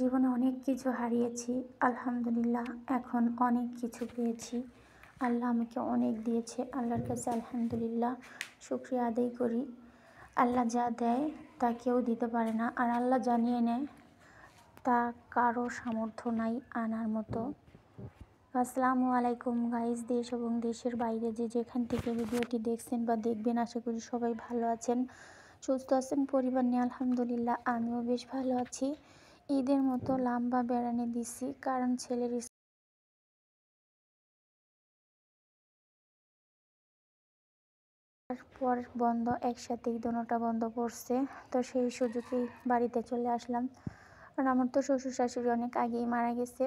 জীবনে অনেক কিছু হারিয়েছি, আলহামদুলিল্লাহ এখন অনেক কিছু পেয়েছি। আল্লাহ আমাকে অনেক দিয়েছে, আল্লাহর কাছে আলহামদুলিল্লাহ শুকরিয়া আদায় করি। আল্লাহ যা দেয় তা কেউ দিতে পারে না, আর আল্লাহ জানিয়ে নেয় তা কারো সামর্থ্য নাই আনার মতো। আসসালামু আলাইকুম গাইস, দেশ এবং দেশের বাইরে যে যেখান থেকে ভিডিওটি দেখছেন বা দেখবেন, আশা করি সবাই ভালো আছেন, সুস্থ আছেন, পরিবার নিয়ে আলহামদুলিল্লাহ আমিও বেশ ভালো আছি। ঈদের মতো লম্বা বেড়ানে দিছি, কারণ ছেলের পর বন্ধ, একসাথেই দোনোটা বন্ধ পড়ছে। তো সেই সুযোগেই বাড়িতে চলে আসলাম, কারণ আমার তো শ্বশুর শাশুড়ি অনেক আগেই মারা গেছে।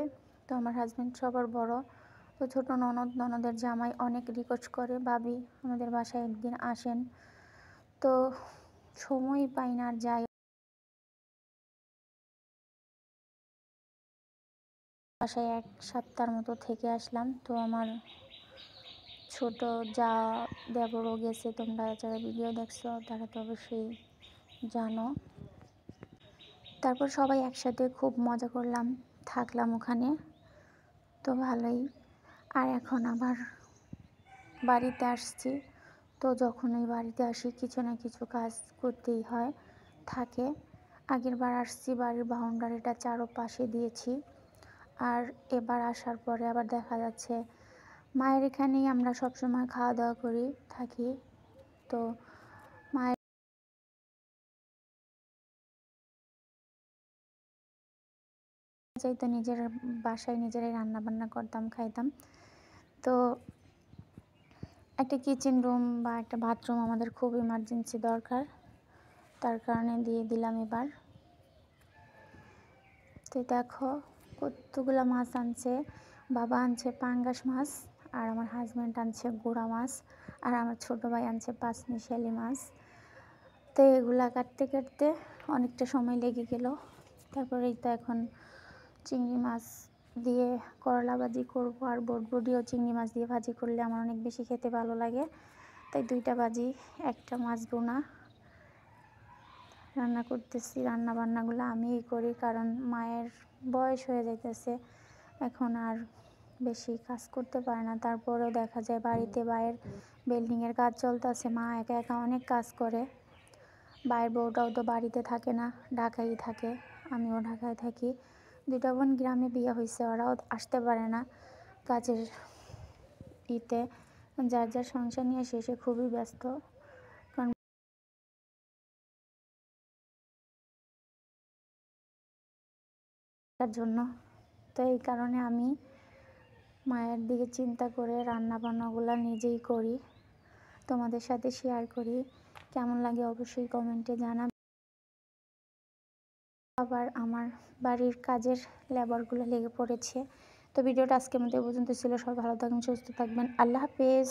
তো আমার হাজব্যান্ড সবার বড়, তো ছোটো ননদের জামাই অনেক রিকোয়েস্ট করে, ভাবি আমাদের বাসায় একদিন আসেন। তো সময় পাই না, আর যাই বাসায় 1 সপ্তাহের মতো থেকে আসলাম। তো আমার ছোট যা দেবরও গেছে, তোমরা যারা ভিডিও দেখছো তারা তো অবশ্যই জানো। তারপর সবাই একসাথে খুব মজা করলাম, থাকলাম ওখানে, তো ভালোই। আর এখন আবার বাড়িতে আসছি, তো যখনই বাড়িতে আসি কিছু না কিছু কাজ করতেই হয়, থাকে। আগের বার আসছি, বাড়ির বাউন্ডারিটা চারপাশে দিয়েছি, আর এবার আসার পরে আবার দেখা যাচ্ছে মায়ের এখানেই আমরা সবসময় খাওয়া দাওয়া করি থাকি। তো মায়ের চাইতো নিজের বাসায় নিজেরাই রান্না বান্না করতাম, খাইতাম। তো একটা কিচেন রুম বা একটা বাথরুম আমাদের খুব ইমার্জেন্সি দরকার, তার কারণে দিয়ে দিলাম এবার। তো দেখো কতগুলো মাছ আনছে, বাবা আনছে পাঙ্গাস মাছ, আর আমার হাজব্যান্ড আনছে গুড়া মাছ, আর আমার ছোটো ভাই আনছে পাঁচমিশালি মাছ। তো এগুলা কাটতে কাটতে অনেকটা সময় লেগে গেল। তারপরেই তো এখন চিংড়ি মাছ দিয়ে করলা ভাজি করবো, আর বটবটিও চিংড়ি মাছ দিয়ে ভাজি করলে আমার অনেক বেশি খেতে ভালো লাগে, তাই 2টা ভাজি, একটা মাছ বোনা রান্না করতেছি। রান্নাবান্নাগুলো আমিই করি, কারণ মায়ের বয়স হয়ে যাইতেছে, এখন আর বেশি কাজ করতে পারে না। তারপরেও দেখা যায় বাড়িতে বাইরের বিল্ডিংয়ের কাজ চলতেছে, মা একা একা অনেক কাজ করে। বাইরের বউটাও তো বাড়িতে থাকে না, ঢাকায় থাকে, আমিও ঢাকায় থাকি। 2টা বোন গ্রামে বিয়ে হয়েছে, ওরাও আসতে পারে না কাজের ইতে, যার যার সংসার নিয়ে শেষে খুবই ব্যস্ত, কারণ তার জন্য। তো এই কারণে আমি মায়ের দিকে চিন্তা করে রান্না বান্নাগুলো নিজেই করি, তোমাদের সাথে শেয়ার করি। কেমন লাগে অবশ্যই কমেন্টে জানাবে। আবার আমার বাড়ির কাজের লেবারগুলো লেগে পড়েছে। তো ভিডিওটা আজকের মতো পর্যন্ত ছিল, সবাই ভালো থাকবেন, সুস্থ থাকবেন, আল্লাহ হাফেজ।